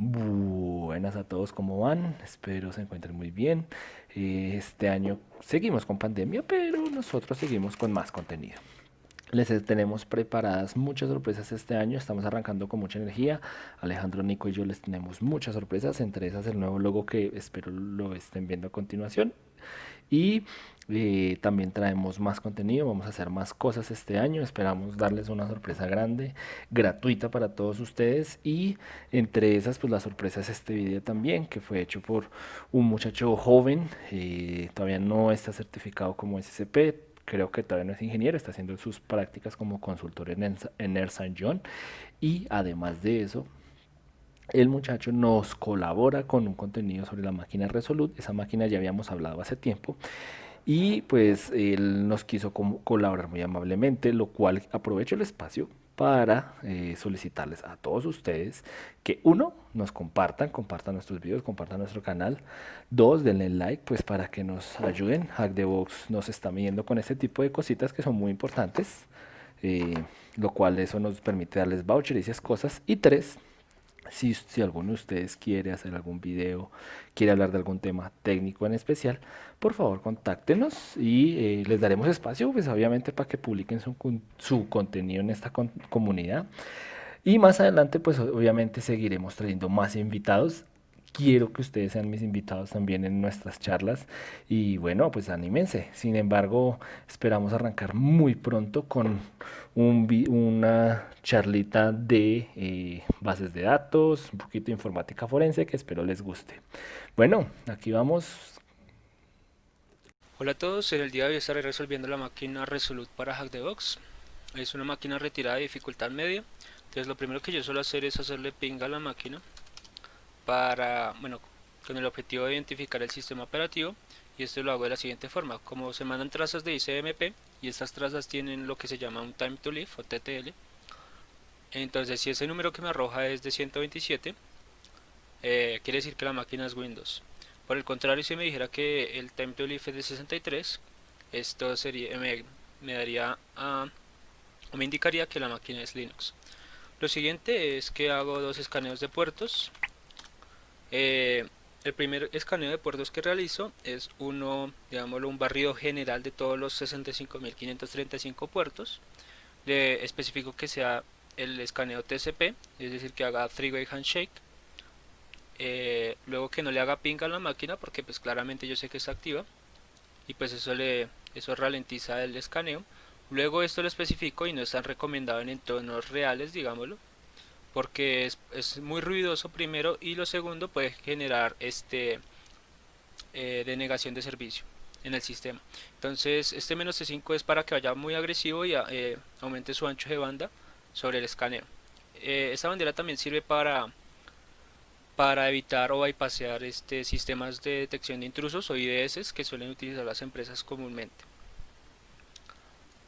Buenas a todos, ¿cómo van? Espero se encuentren muy bien. Este año seguimos con pandemia, pero nosotros seguimos con más contenido. Tenemos preparadas muchas sorpresas este año, estamos arrancando con mucha energía. Alejandro, Nico y yo les tenemos muchas sorpresas, entre esas el nuevo logo que espero lo estén viendo a continuación. Y también traemos más contenido, vamos a hacer más cosas este año, esperamos darles una sorpresa grande, gratuita para todos ustedes y entre esas pues la sorpresa es este video también que fue hecho por un muchacho joven, todavía no está certificado como SCP, creo que todavía no es ingeniero, está haciendo sus prácticas como consultor en Ernst Young y además de eso el muchacho nos colabora con un contenido sobre la máquina Resolute. Esa máquina ya habíamos hablado hace tiempo. Y pues él nos quiso colaborar muy amablemente, lo cual aprovecho el espacio para solicitarles a todos ustedes que uno, nos compartan nuestros videos, compartan nuestro canal. Dos, denle like pues para que nos ayuden. Hack the Box nos está midiendo con este tipo de cositas que son muy importantes. eh, lo cual eso nos permite darles voucher y esas cosas. Y tres, si alguno de ustedes quiere hacer algún video, quiere hablar de algún tema técnico en especial, por favor contáctenos y les daremos espacio, pues obviamente para que publiquen su contenido en esta comunidad. Y más adelante, pues obviamente seguiremos trayendo más invitados. Quiero que ustedes sean mis invitados también en nuestras charlas y bueno, pues anímense. Sin embargo, esperamos arrancar muy pronto con una charlita de bases de datos, un poquito de informática forense que espero les guste. Bueno, aquí vamos. Hola a todos, en el día de hoy estaré resolviendo la máquina Resolute para Hack the Box. Es una máquina retirada de dificultad media. Entonces lo primero que yo suelo hacer es hacerle ping a la máquina con el objetivo de identificar el sistema operativo. Y esto lo hago de la siguiente forma. Como se mandan trazas de ICMP y estas trazas tienen lo que se llama un time to live o TTL. Entonces si ese número que me arroja es de 127, quiere decir que la máquina es Windows. Por el contrario, si me dijera que el time to live es de 63, esto sería, me daría o me indicaría que la máquina es Linux. Lo siguiente es que hago dos escaneos de puertos. Eh, el primer escaneo de puertos que realizo es uno, digámoslo, un barrido general de todos los 65.535 puertos. Le especifico que sea el escaneo TCP, es decir, que haga three-way handshake. Luego que no le haga ping a la máquina porque pues claramente yo sé que está activa y pues eso ralentiza el escaneo. Luego esto lo especifico y no es tan recomendado en entornos reales, digámoslo, porque es muy ruidoso primero y lo segundo puede generar denegación de servicio en el sistema. Entonces este "-c5" es para que vaya muy agresivo y aumente su ancho de banda sobre el escaneo. Esta bandera también sirve para evitar o bypassear sistemas de detección de intrusos o IDS que suelen utilizar las empresas comúnmente.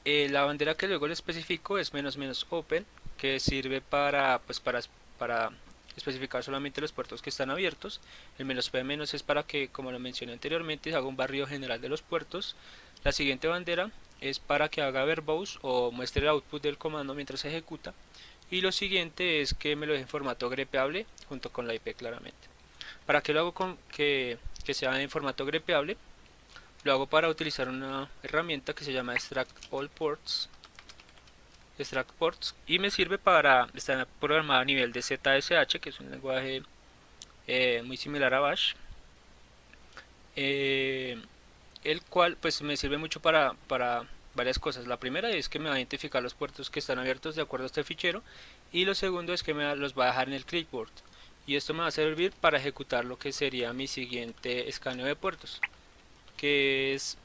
La bandera que luego le especifico es "-open", que sirve para especificar solamente los puertos que están abiertos. El "-p- es para que, como lo mencioné anteriormente, se haga un barrido general de los puertos. La siguiente bandera es para que haga verbose o muestre el output del comando mientras se ejecuta. Y lo siguiente es que me lo deje en formato grepeable junto con la IP claramente. ¿Para qué lo hago que sea en formato grepeable? Lo hago para utilizar una herramienta que se llama extract ports, y me sirve para estar programada a nivel de ZSH, que es un lenguaje muy similar a Bash, eh, el cual pues me sirve mucho para varias cosas. La primera es que me va a identificar los puertos que están abiertos de acuerdo a este fichero, y lo segundo es que los va a dejar en el clipboard, y esto me va a servir para ejecutar lo que sería mi siguiente escaneo de puertos, que es,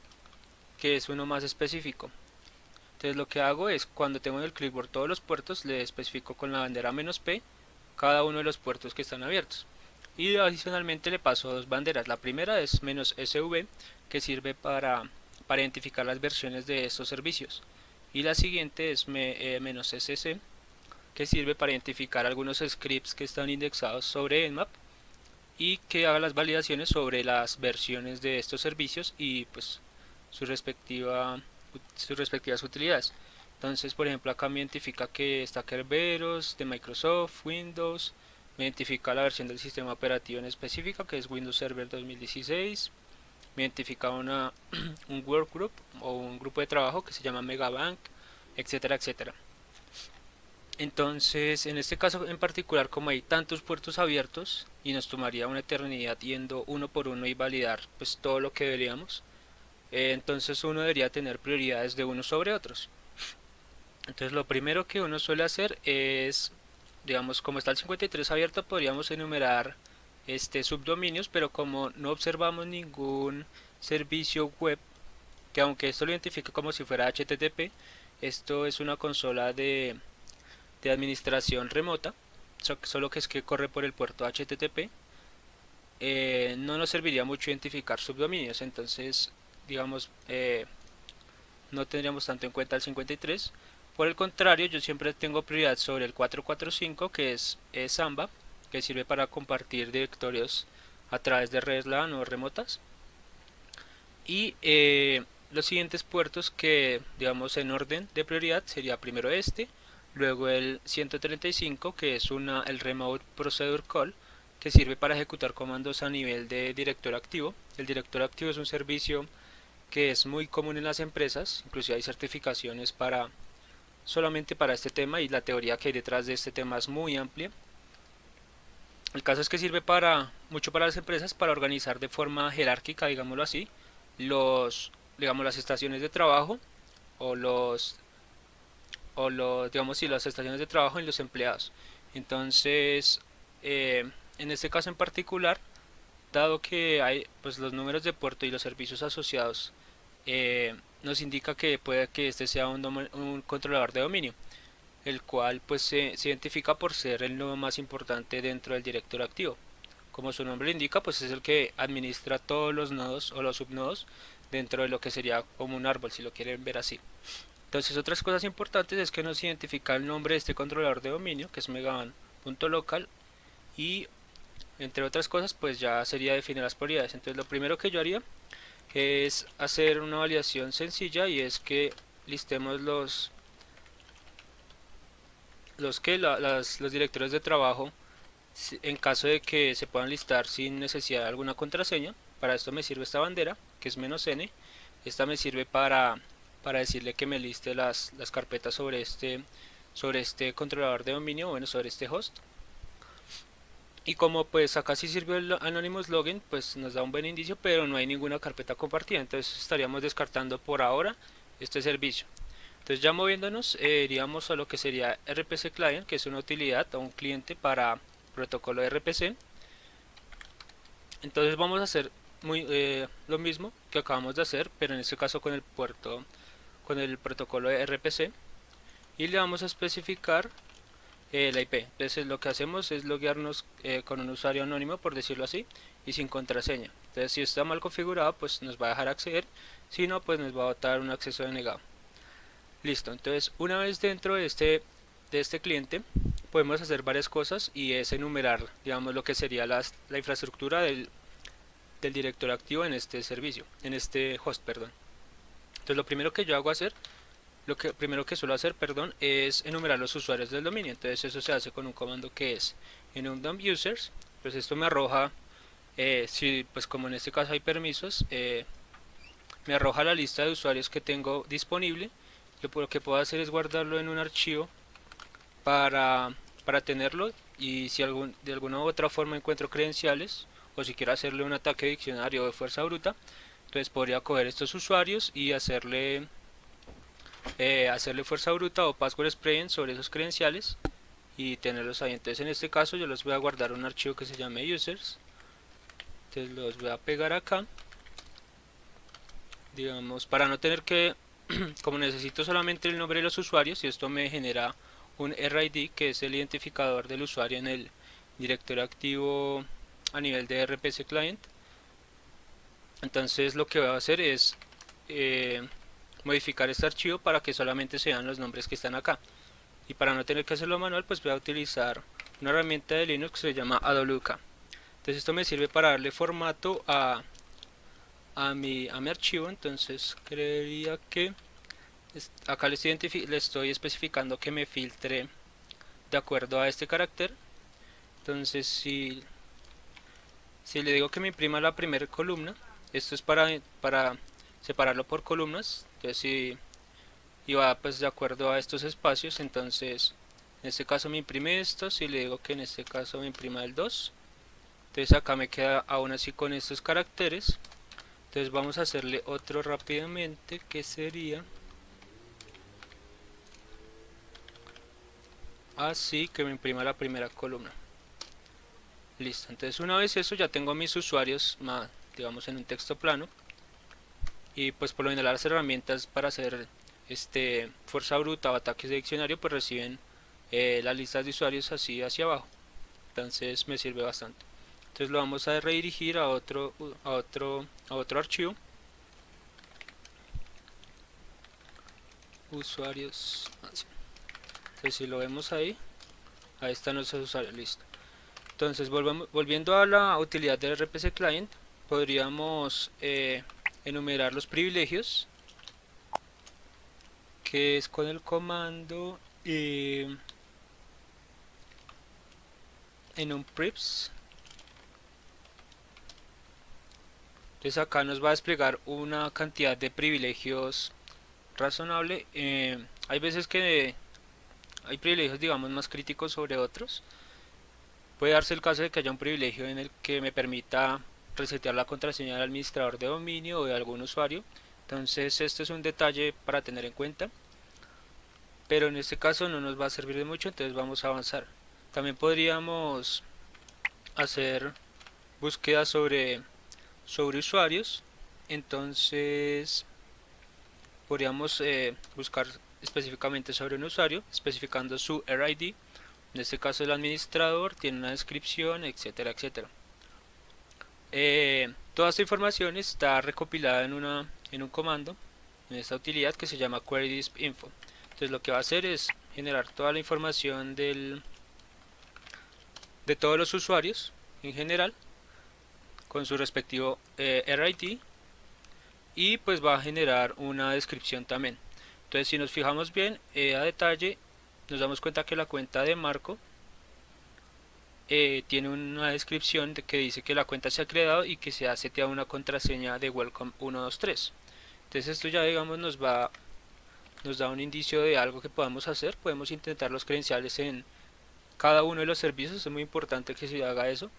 que es uno más específico. Entonces lo que hago es, cuando tengo en el clipboard todos los puertos, le especifico con la bandera "-p" cada uno de los puertos que están abiertos. Y adicionalmente le paso dos banderas. La primera es "-sv", que sirve para identificar las versiones de estos servicios. Y la siguiente es "-sc", que sirve para identificar algunos scripts que están indexados sobre Nmap y que haga las validaciones sobre las versiones de estos servicios y pues su respectiva, sus respectivas utilidades. Entonces, por ejemplo, acá me identifica que está Kerberos, de Microsoft, Windows, me identifica la versión del sistema operativo en específica, que es Windows Server 2016, me identifica un workgroup o un grupo de trabajo que se llama Megabank, etcétera, etcétera. Entonces, en este caso en particular, como hay tantos puertos abiertos y nos tomaría una eternidad yendo uno por uno y validar pues todo lo que deberíamos, entonces uno debería tener prioridades de unos sobre otros. Entonces lo primero que uno suele hacer es, digamos, como está el 53 abierto, podríamos enumerar subdominios, pero como no observamos ningún servicio web, que aunque esto lo identifique como si fuera HTTP, esto es una consola de administración remota, solo que es que corre por el puerto HTTP, no nos serviría mucho identificar subdominios, entonces digamos no tendríamos tanto en cuenta el 53. Por el contrario, yo siempre tengo prioridad sobre el 445, que es Samba, que sirve para compartir directorios a través de redes LAN o remotas. Y los siguientes puertos que, digamos, en orden de prioridad sería primero luego el 135, que es el Remote Procedure Call, que sirve para ejecutar comandos a nivel de directorio activo. El directorio activo es un servicio que es muy común en las empresas, inclusive hay certificaciones solamente para este tema, y la teoría que hay detrás de este tema es muy amplia. El caso es que sirve mucho para las empresas para organizar de forma jerárquica, digámoslo así, digamos, las estaciones de trabajo o digamos, sí, las estaciones de trabajo y los empleados. Entonces, en este caso en particular, dado que hay pues los números de puerto y los servicios asociados, nos indica que puede que este sea un controlador de dominio, el cual pues se identifica por ser el nodo más importante dentro del directorio activo. Como su nombre lo indica, pues es el que administra todos los nodos o los subnodos dentro de lo que sería como un árbol, si lo quieren ver así. Entonces, otras cosas importantes es que nos identifica el nombre de este controlador de dominio, que es megaban.local, y entre otras cosas pues ya sería definir las prioridades. Entonces lo primero que yo haría es hacer una validación sencilla, y es que listemos los directorios de trabajo en caso de que se puedan listar sin necesidad de alguna contraseña. Para esto me sirve esta bandera, que es "-n". Esta me sirve para decirle que me liste las carpetas sobre este controlador de dominio, bueno, sobre este host. Y como pues acá sí sirvió el Anonymous Login, pues nos da un buen indicio, pero no hay ninguna carpeta compartida, entonces estaríamos descartando por ahora este servicio. Entonces ya moviéndonos, iríamos a lo que sería RPC Client, que es una utilidad o un cliente para protocolo RPC. Entonces vamos a hacer lo mismo que acabamos de hacer, pero en este caso con el protocolo de RPC, y le vamos a especificar la IP. Entonces lo que hacemos es loguearnos con un usuario anónimo, por decirlo así, y sin contraseña. Entonces si está mal configurado, pues nos va a dejar acceder, si no, pues nos va a dar un acceso denegado. Listo, entonces una vez dentro de este cliente podemos hacer varias cosas, y es enumerar, digamos, lo que sería la infraestructura del directorio activo en este servicio, en este host, perdón. Entonces lo primero que suelo hacer, perdón, es enumerar los usuarios del dominio. Entonces eso se hace con un comando que es enum users. Pues esto me arroja, si pues como en este caso hay permisos, me arroja la lista de usuarios que tengo disponible. Lo que puedo hacer es guardarlo en un archivo para tenerlo, y si de alguna u otra forma encuentro credenciales, o si quiero hacerle un ataque de diccionario de fuerza bruta, entonces podría coger estos usuarios y hacerle fuerza bruta o password spraying sobre esos credenciales y tenerlos ahí. Entonces en este caso yo los voy a guardar en un archivo que se llame users. Entonces los voy a pegar acá, digamos, para no tener que como necesito solamente el nombre de los usuarios, y esto me genera un RID, que es el identificador del usuario en el directorio activo a nivel de RPC Client. Entonces lo que voy a hacer es modificar este archivo para que solamente sean los nombres que están acá, y para no tener que hacerlo manual, pues voy a utilizar una herramienta de Linux que se llama AWK. Entonces esto me sirve para darle formato a mi archivo. Entonces creería que acá le estoy especificando que me filtre de acuerdo a este carácter. Entonces si le digo que me imprima la primera columna, esto es para separarlo por columnas. Entonces si y va pues de acuerdo a estos espacios, entonces en este caso me imprime esto. Si le digo que en este caso me imprima el 2, entonces acá me queda aún así con estos caracteres. Entonces vamos a hacerle otro rápidamente, que sería así, que me imprima la primera columna. Listo, entonces una vez eso ya tengo mis usuarios, digamos, en un texto plano. Y pues por lo general las herramientas para hacer fuerza bruta o ataques de diccionario pues reciben las listas de usuarios así hacia abajo. Entonces me sirve bastante. Entonces lo vamos a redirigir a otro archivo. Usuarios. Entonces si lo vemos ahí están nuestros usuarios, listo. Entonces volviendo a la utilidad del RPC Client, podríamos enumerar los privilegios, que es con el comando en un prips. Entonces acá nos va a desplegar una cantidad de privilegios razonable. Hay veces que hay privilegios, digamos, más críticos sobre otros. Puede darse el caso de que haya un privilegio en el que me permita resetear la contraseña del administrador de dominio o de algún usuario. Entonces este es un detalle para tener en cuenta, pero en este caso no nos va a servir de mucho, entonces vamos a avanzar. También podríamos hacer búsqueda sobre usuarios. Entonces podríamos buscar específicamente sobre un usuario, especificando su RID. En este caso el administrador tiene una descripción, etcétera, etcétera. Toda esta información está recopilada en un comando, en esta utilidad que se llama query_disk_info. Entonces lo que va a hacer es generar toda la información de todos los usuarios en general, con su respectivo RID, y pues va a generar una descripción también. Entonces si nos fijamos bien a detalle, nos damos cuenta que la cuenta de Marco tiene una descripción que dice que la cuenta se ha creado y que se ha seteado una contraseña de welcome 123. Entonces esto ya, digamos, nos da un indicio de algo que podamos hacer. Podemos intentar los credenciales en cada uno de los servicios. Es muy importante que se haga eso,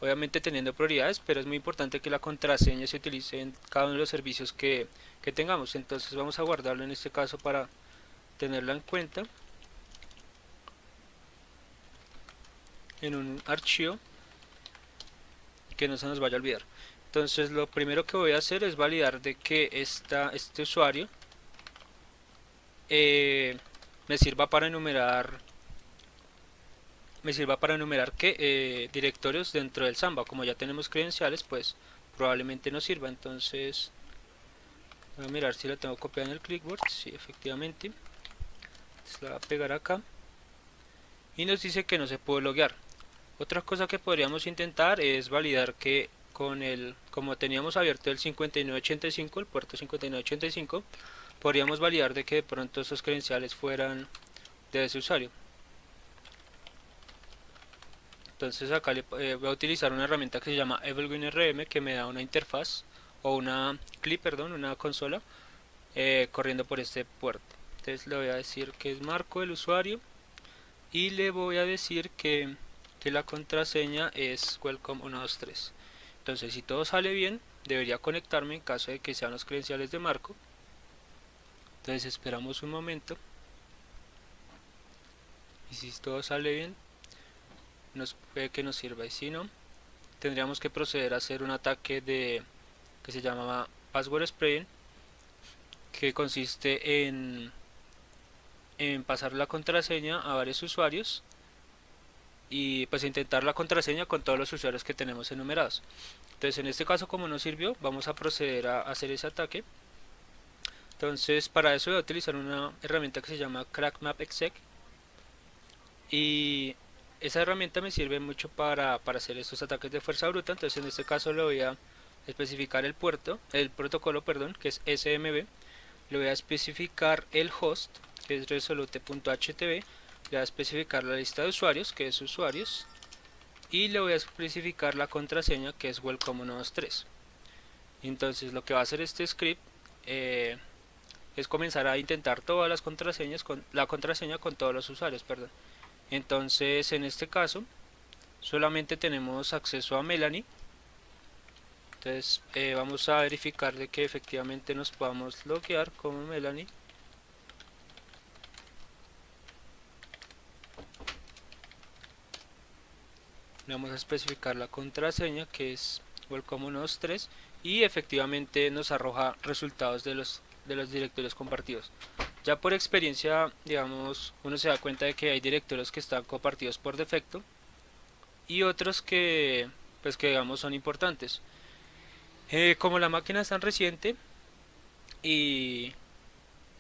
obviamente teniendo prioridades, pero es muy importante que la contraseña se utilice en cada uno de los servicios que tengamos. Entonces vamos a guardarlo en este caso para tenerla en cuenta en un archivo, que no se nos vaya a olvidar. Entonces lo primero que voy a hacer es validar de que este usuario me sirva para enumerar que directorios dentro del Samba. Como ya tenemos credenciales, pues probablemente nos sirva. Entonces voy a mirar si la tengo copiada en el clipboard. Sí, efectivamente. Entonces la voy a pegar acá y nos dice que no se puede loguear. Otra cosa que podríamos intentar es validar que como teníamos abierto el 5985, el puerto 5985, podríamos validar de que de pronto esos credenciales fueran de ese usuario. Entonces acá voy a utilizar una herramienta que se llama EvilWinRM, que me da una interfaz o una clip, perdón, una consola corriendo por este puerto. Entonces le voy a decir que es Marco el usuario y le voy a decir que la contraseña es welcome123. Entonces si todo sale bien, debería conectarme en caso de que sean los credenciales de Marco. Entonces esperamos un momento y si todo sale bien, puede que nos sirva, y si no, tendríamos que proceder a hacer un ataque que se llama password spraying, que consiste en pasar la contraseña a varios usuarios y pues intentar la contraseña con todos los usuarios que tenemos enumerados. Entonces en este caso, como no sirvió, vamos a proceder a hacer ese ataque. Entonces para eso voy a utilizar una herramienta que se llama crackmapexec, y esa herramienta me sirve mucho para hacer estos ataques de fuerza bruta. Entonces en este caso le voy a especificar el protocolo, perdón, que es SMB. Le voy a especificar el host, que es resolute.htv, le voy a especificar la lista de usuarios, que es usuarios, y le voy a especificar la contraseña, que es welcome123. Entonces lo que va a hacer este script es comenzar a intentar todas las contraseñas con la contraseña con todos los usuarios, perdón. Entonces en este caso solamente tenemos acceso a Melanie. Entonces vamos a verificar de que efectivamente nos podamos loguear como Melanie. Le vamos a especificar la contraseña, que es welcome123, y efectivamente nos arroja resultados de los directorios compartidos. Ya por experiencia, digamos, uno se da cuenta de que hay directorios que están compartidos por defecto y otros que, pues que digamos son importantes. Como la máquina es tan reciente y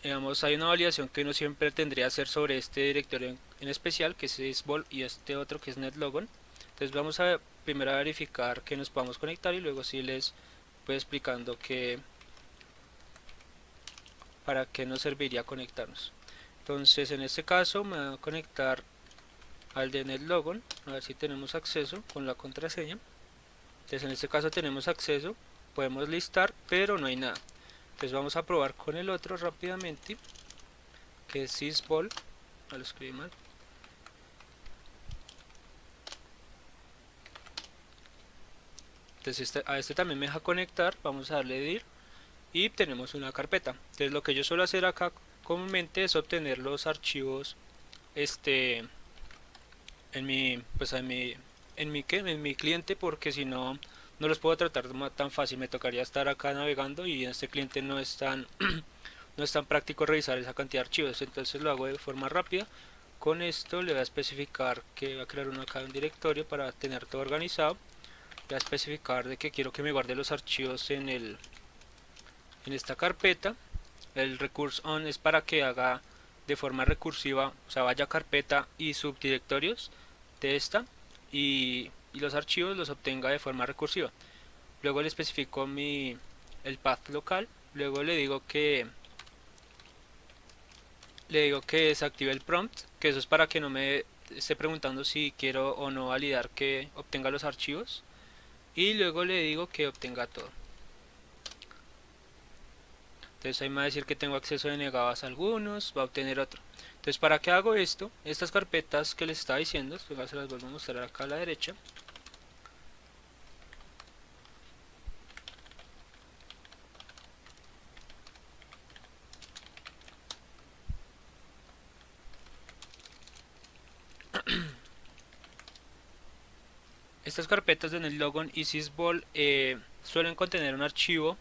digamos hay una validación que uno siempre tendría que hacer sobre este directorio en especial, que es Sysvol, y este otro que es NetLogon. Entonces vamos a primero a verificar que nos podamos conectar y luego sí les voy explicando que para qué nos serviría conectarnos. Entonces en este caso me voy a conectar al de NetLogon, a ver si tenemos acceso con la contraseña. Entonces en este caso tenemos acceso, podemos listar, pero no hay nada. Entonces vamos a probar con el otro rápidamente, que es Sysvol. Lo escribí mal. Entonces a este también me deja conectar, vamos a darle dir y tenemos una carpeta. Entonces lo que yo suelo hacer acá comúnmente es obtener los archivos en mi pues en mi cliente, porque si no no los puedo tratar tan fácil, me tocaría estar acá navegando y en este cliente no es tan no es tan práctico revisar esa cantidad de archivos. Entonces lo hago de forma rápida. Con esto le voy a especificar que voy a crear acá un directorio para tener todo organizado. Voy a especificar de que quiero que me guarde los archivos en esta carpeta. El recurse on es para que haga de forma recursiva, o sea, vaya a carpeta y subdirectorios de esta y los archivos los obtenga de forma recursiva. Luego le especifico el path local. Luego le digo que desactive el prompt, que eso es para que no me esté preguntando si quiero o no validar que obtenga los archivos. Y luego le digo que obtenga todo. Entonces ahí me va a decir que tengo acceso denegado a algunos, va a obtener otro. Entonces, ¿para qué hago esto? Estas carpetas que les estaba diciendo, se las vuelvo a mostrar acá a la derecha. Estas carpetas de NetLogon y Sysvol suelen contener un archivo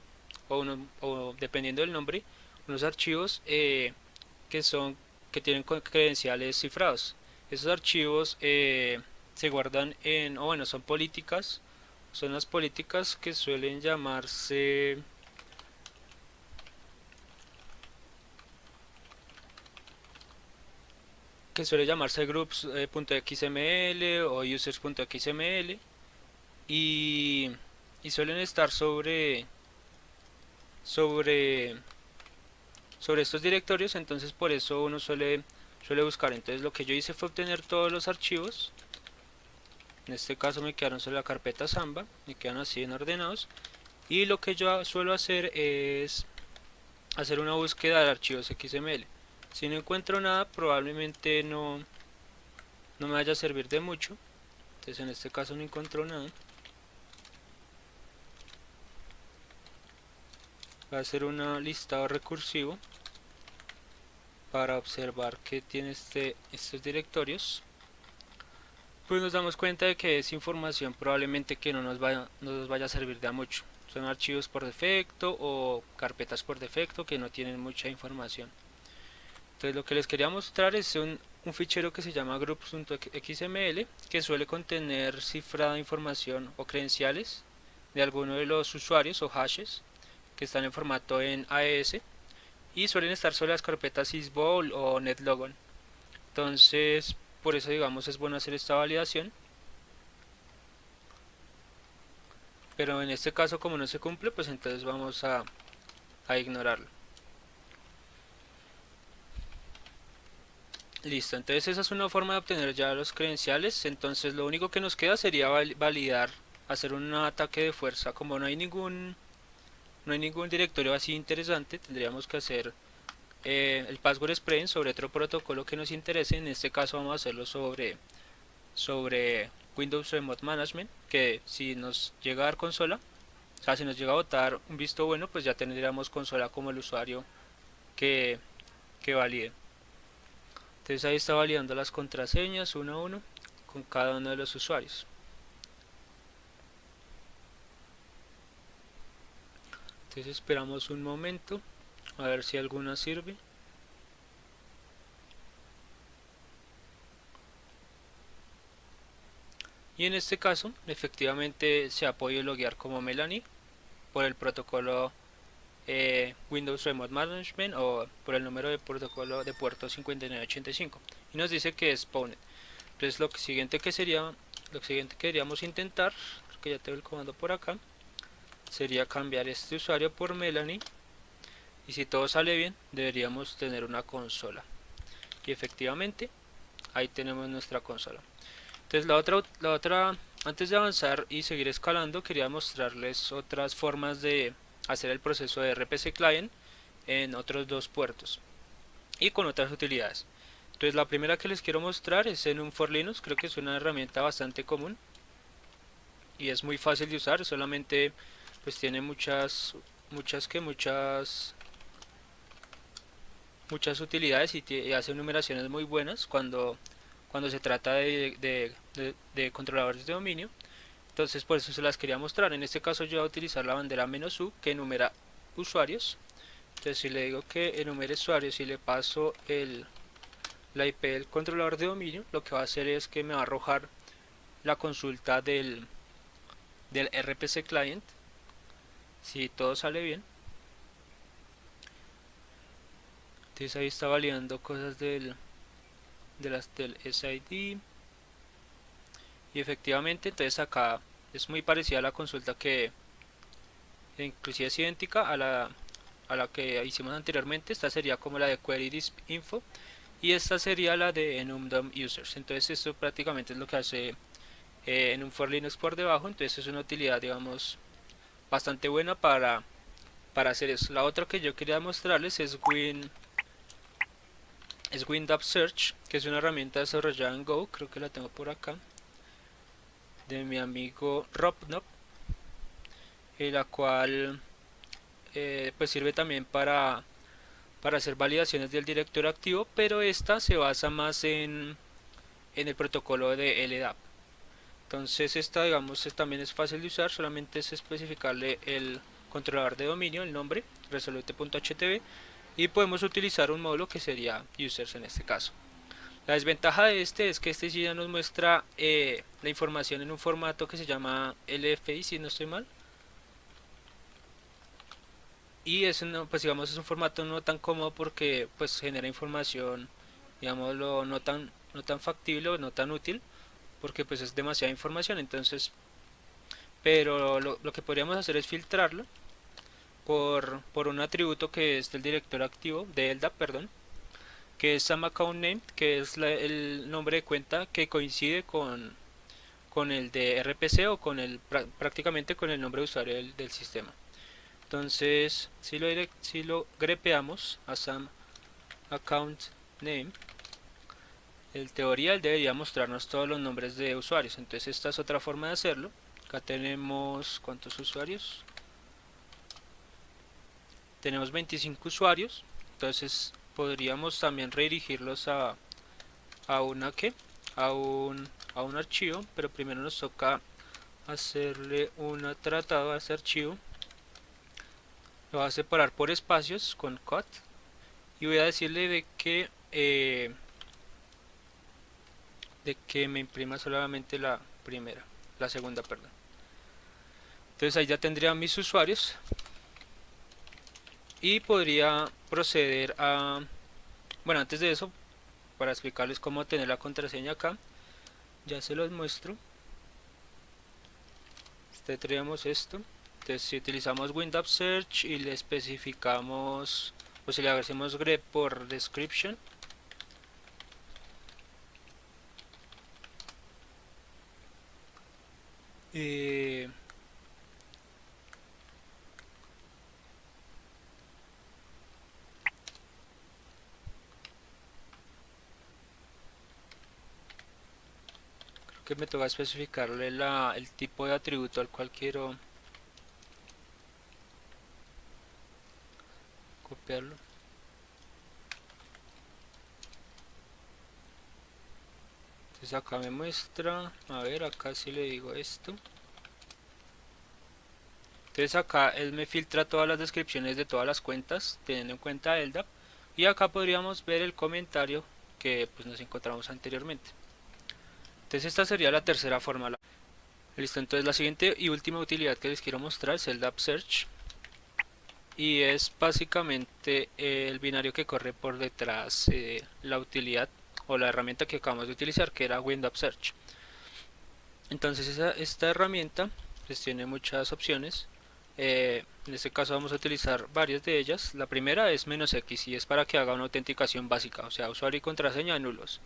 o dependiendo del nombre, unos archivos que son que tienen credenciales cifrados. Esos archivos se guardan o bueno, son las políticas que suelen llamarse groups.xml o users.xml y, y suelen estar sobre sobre estos directorios. Entonces por eso uno suele buscar. Entonces lo que yo hice fue obtener todos los archivos. En este caso me quedaron sobre la carpeta Samba, me quedan así en ordenados, y lo que yo suelo hacer es hacer una búsqueda de archivos XML. Si no encuentro nada, probablemente no me vaya a servir de mucho. Entonces en este caso no encuentro nada. Voy a hacer un listado recursivo para observar que tiene estos directorios. Pues nos damos cuenta de que es información probablemente que no nos vaya a servir de mucho. Son archivos por defecto o carpetas por defecto que no tienen mucha información. Entonces lo que les quería mostrar es un fichero que se llama groups.xml, que suele contener cifrada información o credenciales de alguno de los usuarios o hashes que están en formato en AES y suelen estar sobre las carpetas Sysvol o NetLogon. Entonces por eso digamos es bueno hacer esta validación, pero en este caso como no se cumple, pues entonces vamos a ignorarlo. Listo, entonces esa es una forma de obtener ya los credenciales. Entonces lo único que nos queda sería validar, hacer un ataque de fuerza. Como no hay ningún directorio así interesante, tendríamos que hacer el password spreading sobre otro protocolo que nos interese. En este caso vamos a hacerlo sobre Windows Remote Management, que si nos llega a dar consola, o sea, si nos llega a botar un visto bueno, pues ya tendríamos consola como el usuario que, que valide. Entonces ahí está validando las contraseñas uno a uno con cada uno de los usuarios. Entonces esperamos un momento a ver si alguna sirve. Y en este caso, efectivamente se ha podido loguear como Melanie por el protocolo Windows Remote Management o por el número de protocolo de puerto 5985. Y nos dice que es Pwned. Entonces lo siguiente que queríamos intentar, que ya tengo el comando por acá, sería cambiar este usuario por Melanie. Y si todo sale bien, deberíamos tener una consola. Y efectivamente, ahí tenemos nuestra consola. Entonces antes de avanzar y seguir escalando, quería mostrarles otras formas de hacer el proceso de RPC Client en otros dos puertos y con otras utilidades. Entonces la primera que les quiero mostrar es en un For Linux. Creo que es una herramienta bastante común y es muy fácil de usar. Solamente pues tiene muchas utilidades y hace numeraciones muy buenas cuando se trata de controladores de dominio. Entonces por eso se las quería mostrar. En este caso yo voy a utilizar la bandera "-u", que enumera usuarios. Entonces si le digo que enumere usuarios y le paso la IP del controlador de dominio, lo que va a hacer es que me va a arrojar la consulta del RPC client, si todo sale bien. Entonces ahí está validando cosas del SID. Y efectivamente, entonces acá es muy parecida a la consulta que inclusive es idéntica a la que hicimos anteriormente. Esta sería como la de query info y esta sería la de enum users. Entonces esto prácticamente es lo que hace en un for Linux por debajo. Entonces es una utilidad, digamos, bastante buena para hacer eso. La otra que yo quería mostrarles es WinDAP Search, que es una herramienta desarrollada en Go. Creo que la tengo por acá, de mi amigo Robnop, la cual pues sirve también para hacer validaciones del directorio activo, pero esta se basa más en el protocolo de LDAP. Entonces esta, digamos, también es fácil de usar. Solamente es especificarle el controlador de dominio, el nombre, resolute.htb, y podemos utilizar un módulo que sería users en este caso. La desventaja de este es que este sí ya nos muestra la información en un formato que se llama LFI, si no estoy mal. Y pues digamos, es un formato no tan cómodo porque pues genera información, digámoslo, no tan factible o no tan útil, porque pues es demasiada información. Entonces, pero lo que podríamos hacer es filtrarlo por un atributo que es del directorio activo de LDAP, perdón, que es Some Account Name, que es el nombre de cuenta que coincide con el de RPC o prácticamente con el nombre de usuario del sistema. Entonces si lo grepeamos a Some Account Name, en teoría él debería mostrarnos todos los nombres de usuarios. Entonces esta es otra forma de hacerlo. Acá tenemos, ¿cuántos usuarios? Tenemos 25 usuarios. Entonces podríamos también redirigirlos a una que a un archivo, pero primero nos toca hacerle una tratado a ese archivo. Lo voy a separar por espacios con cut y voy a decirle de que me imprima solamente la segunda, perdón. Entonces ahí ya tendría mis usuarios y podría proceder a, bueno, antes de eso, para explicarles cómo tener la contraseña acá, ya se los muestro. Tendríamos esto. Entonces si utilizamos WinDAP Search y le especificamos, pues si le hacemos grep por description, Eh, Creo que me toca especificarle el tipo de atributo al cual quiero copiarlo. Entonces acá me muestra, a ver, acá si le digo esto. Entonces acá él me filtra todas las descripciones de todas las cuentas, teniendo en cuenta LDAP. Y acá podríamos ver el comentario que pues nos encontramos anteriormente. Entonces esta sería la tercera forma. Listo, entonces la siguiente y última utilidad que les quiero mostrar es el DAP Search. Y es básicamente el binario que corre por detrás la utilidad o la herramienta que acabamos de utilizar, que era WinDAP Search. Entonces esta herramienta pues tiene muchas opciones. En este caso vamos a utilizar varias de ellas. La primera es "-x" y es para que haga una autenticación básica, o sea, usuario y contraseña nulos.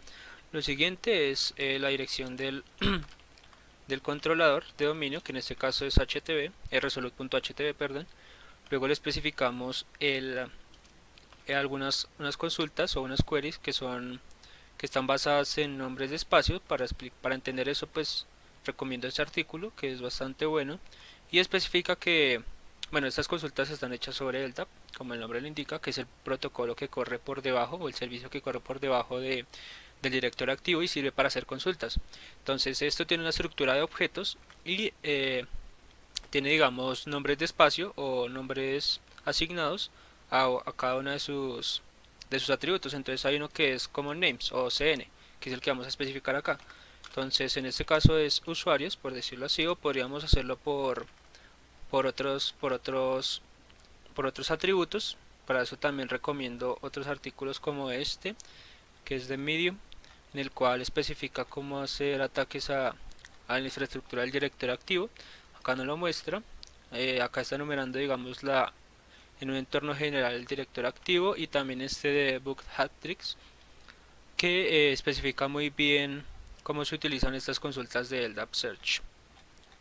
Lo siguiente es la dirección del controlador de dominio, que en este caso es HTTP, resolute.htb, perdón. Luego le especificamos unas consultas o unas queries que están basadas en nombres de espacios. Para entender eso, pues recomiendo este artículo, que es bastante bueno, y especifica que, bueno, estas consultas están hechas sobre LDAP, como el nombre lo indica, que es el protocolo que corre por debajo, o el servicio que corre por debajo del directorio activo y sirve para hacer consultas. Entonces esto tiene una estructura de objetos y tiene, digamos, nombres de espacio o nombres asignados a cada uno de sus atributos. Entonces hay uno que es Common Names o CN, que es el que vamos a especificar acá. Entonces en este caso es usuarios, por decirlo así, o podríamos hacerlo por otros, por otros, por otros atributos. Para eso también recomiendo otros artículos como este, que es de Medium, en el cual especifica cómo hacer ataques a la infraestructura del directorio activo. Acá no lo muestra. Acá está enumerando, digamos, en un entorno general el directorio activo, y también este de Book Hat-Tricks, que especifica muy bien cómo se utilizan estas consultas de LDAP Search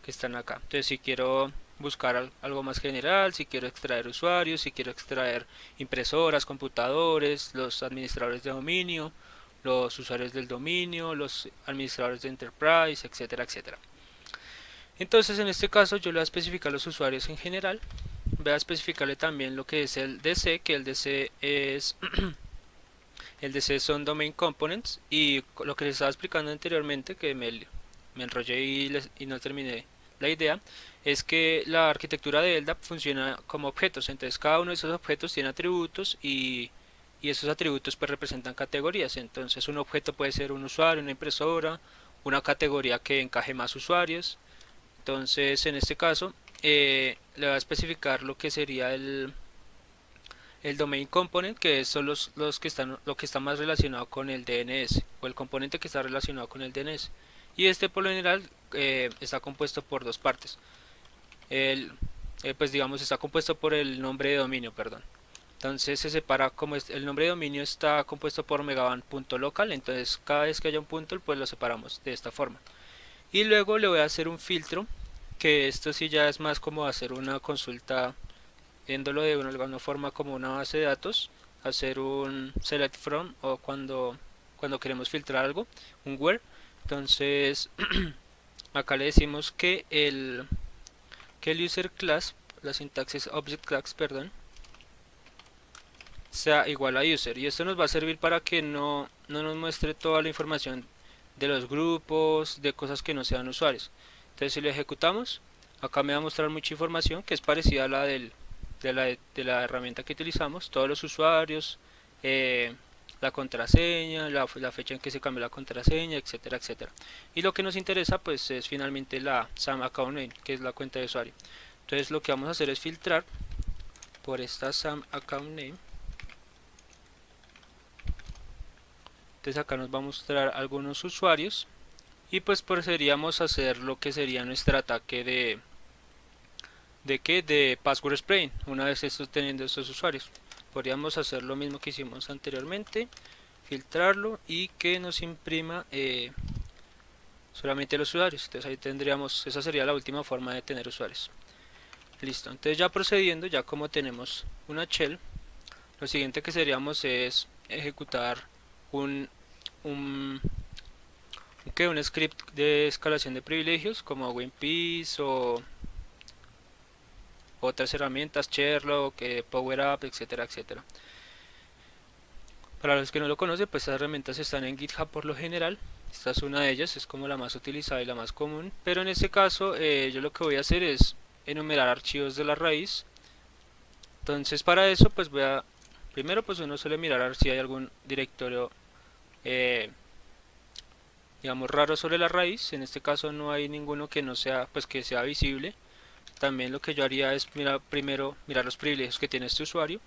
que están acá. Entonces si quiero buscar algo más general, si quiero extraer usuarios, si quiero extraer impresoras, computadores, los administradores de dominio, los usuarios del dominio, los administradores de enterprise, etcétera, etcétera. Entonces en este caso yo le voy a especificar los usuarios en general. Voy a especificarle también lo que es el DC, que el DC es el DC son Domain Components, y lo que les estaba explicando anteriormente, que me enrollé y no terminé la idea, es que la arquitectura de LDAP funciona como objetos. Entonces cada uno de esos objetos tiene atributos, y esos atributos pues representan categorías. Entonces un objeto puede ser un usuario, una impresora, una categoría que encaje más usuarios. Entonces en este caso le voy a especificar lo que sería el domain component, que son los que están, lo que está más relacionado con el DNS, o el componente que está relacionado con el DNS. Y este por lo general está compuesto por dos partes. El, pues digamos está compuesto por el nombre de dominio, perdón. Entonces se separa, como el nombre de dominio está compuesto por megaban.local, entonces cada vez que haya un punto pues lo separamos de esta forma. Y luego le voy a hacer un filtro, que esto sí ya es más como hacer una consulta, viéndolo de alguna forma como una base de datos, hacer un select from, o cuando queremos filtrar algo, un where. Entonces acá le decimos que el user class, la sintaxis object class, perdón, sea igual a user, y esto nos va a servir para que no nos muestre toda la información de los grupos, de cosas que no sean usuarios. Entonces si lo ejecutamos, acá me va a mostrar mucha información que es parecida a la de la herramienta que utilizamos, todos los usuarios, la contraseña, la fecha en que se cambió la contraseña, etcétera, etcétera. Y lo que nos interesa pues es finalmente la SAM account name, que es la cuenta de usuario. Entonces lo que vamos a hacer es filtrar por esta SAM account name. Entonces acá nos va a mostrar algunos usuarios, y pues procederíamos a hacer lo que sería nuestro ataque de password spraying. Una vez teniendo estos usuarios, podríamos hacer lo mismo que hicimos anteriormente, filtrarlo y que nos imprima solamente los usuarios. Entonces ahí tendríamos, esa sería la última forma de tener usuarios. Listo, entonces ya procediendo, ya como tenemos una shell, lo siguiente que seríamos es ejecutar un, un, un script de escalación de privilegios como WinPeace o otras herramientas, Sherlock, PowerUp, etcétera, etcétera. Para los que no lo conocen, pues estas herramientas están en GitHub por lo general. Esta es una de ellas, es como la más utilizada y la más común. Pero en este caso, yo lo que voy a hacer es enumerar archivos de la raíz. Entonces para eso, pues voy a... Primero, pues uno suele mirar a ver si hay algún directorio, digamos, raro sobre la raíz. En este caso no hay ninguno que no sea, pues que sea visible. También lo que yo haría es primero mirar los privilegios que tiene este usuario.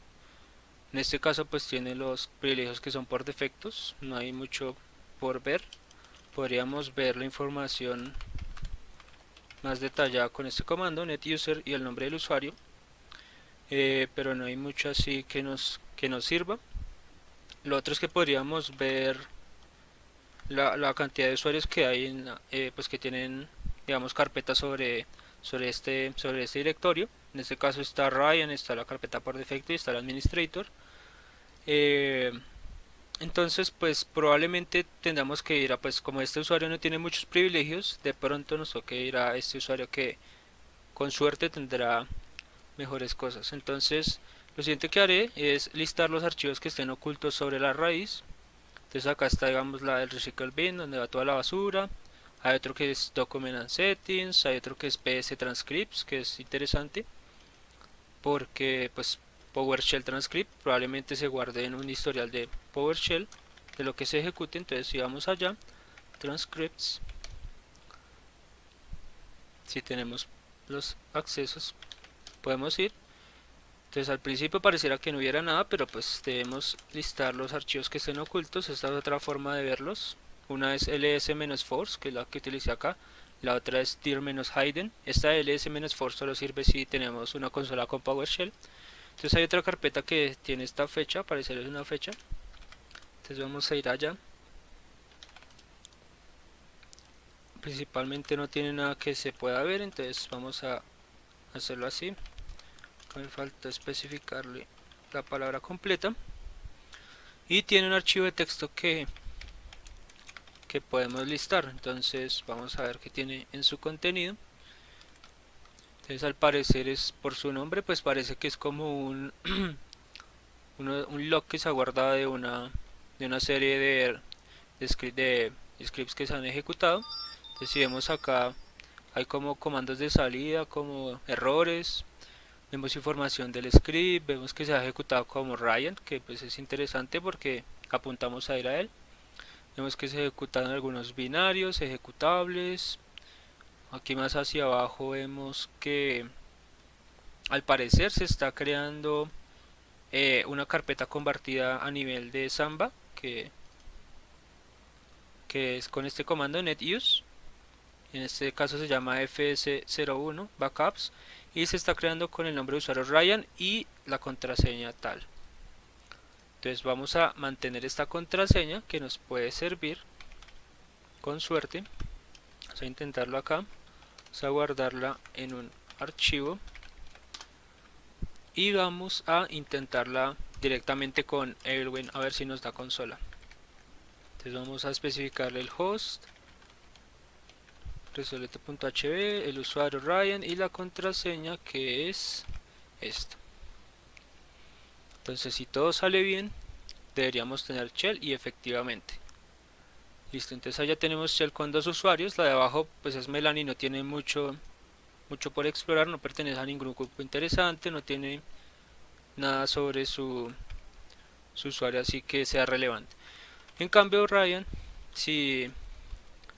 En este caso pues tiene los privilegios que son por defectos, no hay mucho por ver. Podríamos ver la información más detallada con este comando, netuser y el nombre del usuario, pero no hay mucho así que nos sirva. Lo otro es que podríamos ver la cantidad de usuarios que hay pues que tienen, digamos, carpetas sobre este directorio. En este caso está Ryan, está la carpeta por defecto y está el administrator. Eh, entonces, pues probablemente tendamos que ir a, pues como este usuario no tiene muchos privilegios, de pronto nos toque ir a este usuario que con suerte tendrá mejores cosas. Entonces, lo siguiente que haré es listar los archivos que estén ocultos sobre la raíz. Entonces acá está, digamos, la del recycle bin, donde va toda la basura. Hay otro que es document and settings, hay otro que es ps transcripts, que es interesante porque pues PowerShell transcript probablemente se guarde en un historial de PowerShell de lo que se ejecute. Entonces si vamos allá, transcripts, si tenemos los accesos podemos ir. Entonces al principio pareciera que no hubiera nada, pero pues debemos listar los archivos que estén ocultos. Esta es otra forma de verlos. Una es ls-force, que es la que utilicé acá. La otra es dir-hidden. Esta ls-force solo sirve si tenemos una consola con PowerShell. Entonces hay otra carpeta que tiene esta fecha, parecer es una fecha. Entonces vamos a ir allá. Principalmente no tiene nada que se pueda ver, entonces vamos a hacerlo así. Me falta especificarle la palabra completa. Y tiene un archivo de texto que podemos listar. Entonces vamos a ver qué tiene en su contenido. Entonces al parecer es por su nombre, pues parece que es como un log que se ha guardado de una serie de scripts que se han ejecutado. Entonces si vemos acá hay como comandos de salida, como errores, vemos información del script, vemos que se ha ejecutado como Ryan, que pues es interesante porque apuntamos a ir a él. Vemos que se ejecutan algunos binarios ejecutables. Aquí más hacia abajo vemos que al parecer se está creando una carpeta convertida a nivel de Samba que es con este comando netuse. En este caso se llama fs01 backups y se está creando con el nombre de usuario Ryan y la contraseña tal. Entonces vamos a mantener esta contraseña que nos puede servir con suerte. Vamos a intentarlo acá. Vamos a guardarla en un archivo y vamos a intentarla directamente con Airwin a ver si nos da consola. Entonces vamos a especificarle el host, resolete.hb, el usuario Ryan y la contraseña que es esta. Entonces si todo sale bien deberíamos tener shell y efectivamente. Listo, entonces allá tenemos shell con dos usuarios. La de abajo pues es Melanie, no tiene mucho por explorar, no pertenece a ningún grupo interesante, no tiene nada sobre su usuario así que sea relevante. En cambio Ryan, si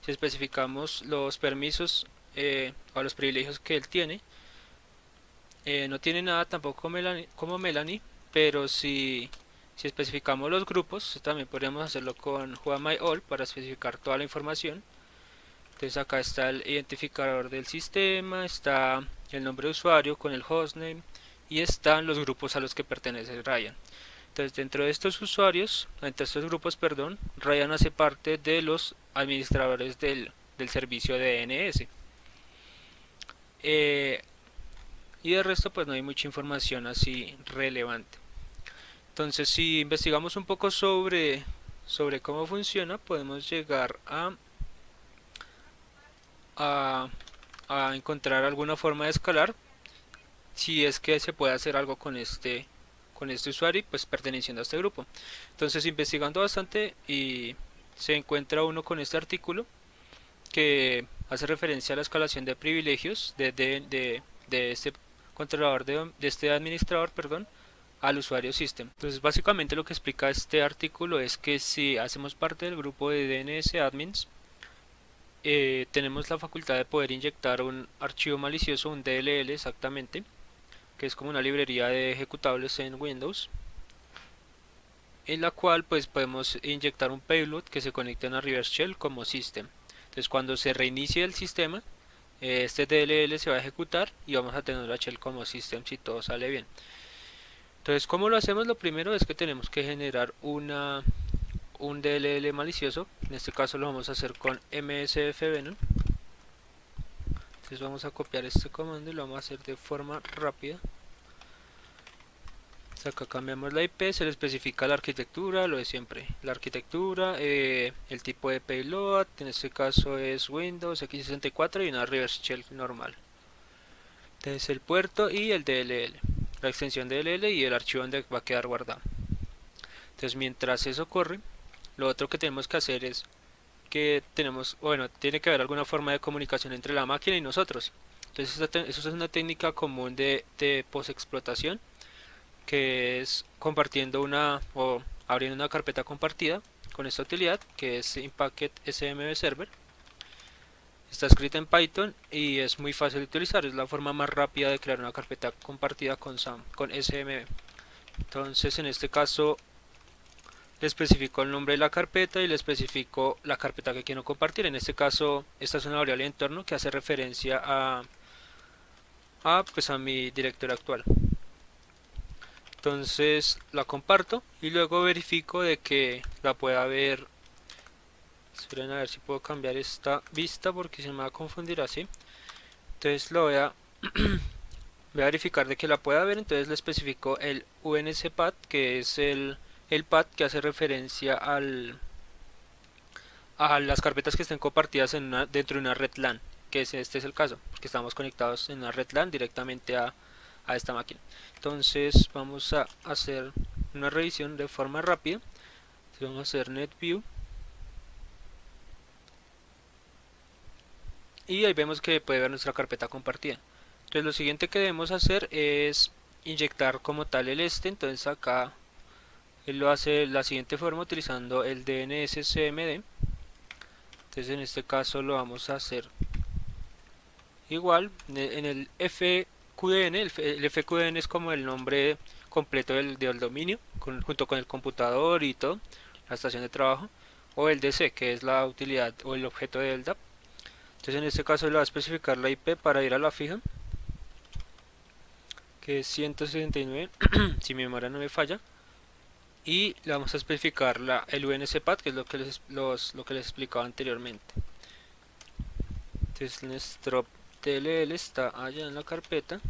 especificamos los permisos o los privilegios que él tiene, no tiene nada tampoco como Melanie, pero si especificamos los grupos, también podríamos hacerlo con whoamIall para especificar toda la información. Entonces acá está el identificador del sistema, está el nombre de usuario con el hostname y están los grupos a los que pertenece Ryan. Entonces dentro de estos usuarios, entre estos grupos, perdón, Ryan hace parte de los administradores del del servicio de DNS. Eh, y de resto pues no hay mucha información así relevante. Entonces si investigamos un poco sobre cómo funciona, podemos llegar a, a encontrar alguna forma de escalar, si es que se puede hacer algo con este usuario pues perteneciendo a este grupo. Entonces investigando bastante y se encuentra uno con este artículo que hace referencia a la escalación de privilegios de este controlador de este administrador, perdón, al usuario system. Entonces básicamente lo que explica este artículo es que si hacemos parte del grupo de DNS admins, tenemos la facultad de poder inyectar un archivo malicioso, un DLL exactamente, que es como una librería de ejecutables en Windows, en la cual pues podemos inyectar un payload que se conecte a una reverse shell como system. Entonces cuando se reinicie el sistema, este DLL se va a ejecutar y vamos a tener la shell como system si todo sale bien. Entonces, ¿cómo lo hacemos? Lo primero es que tenemos que generar un DLL malicioso. En este caso lo vamos a hacer con msfvenom. Entonces vamos a copiar este comando y lo vamos a hacer de forma rápida. Acá cambiamos la IP, se le especifica la arquitectura, lo de siempre, la arquitectura, el tipo de payload, en este caso es Windows x64 y una reverse shell normal. Entonces el puerto y el DLL, la extensión DLL y el archivo donde va a quedar guardado. Entonces mientras eso corre, lo otro que tenemos que hacer es que tiene que haber alguna forma de comunicación entre la máquina y nosotros. Entonces eso es una técnica común de post-explotación, que es compartiendo o abriendo una carpeta compartida con esta utilidad que es Impacket SMB Server. Está escrita en Python y es muy fácil de utilizar, es la forma más rápida de crear una carpeta compartida con SMB. Entonces en este caso le especifico el nombre de la carpeta y le especifico la carpeta que quiero compartir. En este caso esta es una variable de entorno que hace referencia pues a mi directorio actual. Entonces la comparto y luego verifico de que la pueda ver. Esperen a ver si puedo cambiar esta vista porque se me va a confundir así. Entonces voy a verificar de que la pueda ver. Entonces le especifico el UNCPath, que es el path que hace referencia a las carpetas que estén compartidas dentro de una red LAN, que este es el caso, porque estamos conectados en una red LAN directamente a esta máquina. Entonces vamos a hacer una revisión de forma rápida. Entonces vamos a hacer netview y ahí vemos que puede ver nuestra carpeta compartida. Entonces lo siguiente que debemos hacer es inyectar como tal el entonces acá él lo hace de la siguiente forma utilizando el DNS CMD. Entonces en este caso lo vamos a hacer igual en el FQDN. El FQDN es como el nombre completo del dominio junto con el computador y todo, la estación de trabajo, o el DC, que es la utilidad o el objeto del DAP. Entonces en este caso le va a especificar la IP para ir a la fija, que es 169 si mi memoria no me falla, y le vamos a especificar el UNCPath, que es lo que les explicaba anteriormente. Entonces nuestro DLL está allá en la carpeta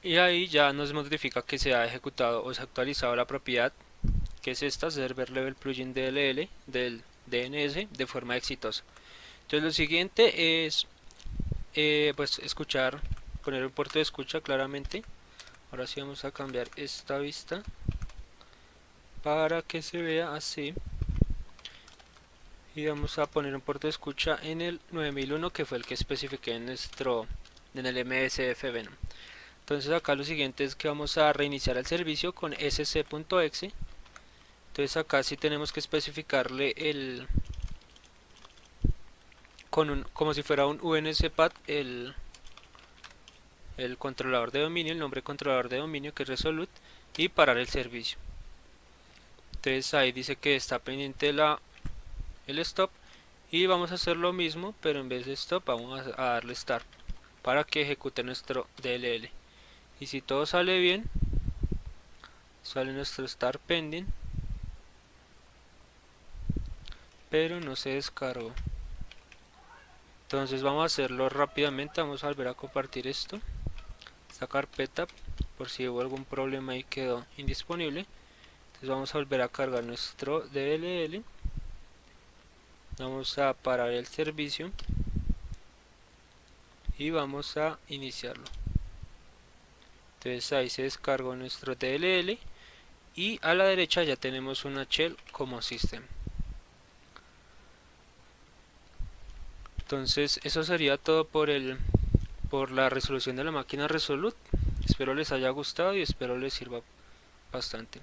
y ahí ya nos notifica que se ha ejecutado o se ha actualizado la propiedad, que es esta server level plugin DLL del DNS, de forma exitosa. Entonces lo siguiente es pues poner un puerto de escucha claramente. Ahora sí vamos a cambiar esta vista para que se vea así y vamos a poner un puerto de escucha en el 9001, que fue el que especifiqué en el msfvenom. Entonces acá lo siguiente es que vamos a reiniciar el servicio con sc.exe. Entonces acá sí tenemos que especificarle como si fuera un UNCPath el controlador de dominio, el nombre controlador de dominio, que es Resolute, y parar el servicio. Entonces ahí dice que está pendiente el stop y vamos a hacer lo mismo, pero en vez de stop vamos a darle start para que ejecute nuestro DLL. Y si todo sale bien, sale nuestro start pending pero no se descargó. Entonces vamos a hacerlo rápidamente. Vamos a volver a compartir esta carpeta por si hubo algún problema y quedó indisponible. Entonces vamos a volver a cargar nuestro DLL. Vamos a parar el servicio y vamos a iniciarlo. Entonces ahí se descargó nuestro DLL y a la derecha ya tenemos una shell como system. Entonces eso sería todo por la resolución de la máquina Resolute. Espero les haya gustado y espero les sirva bastante.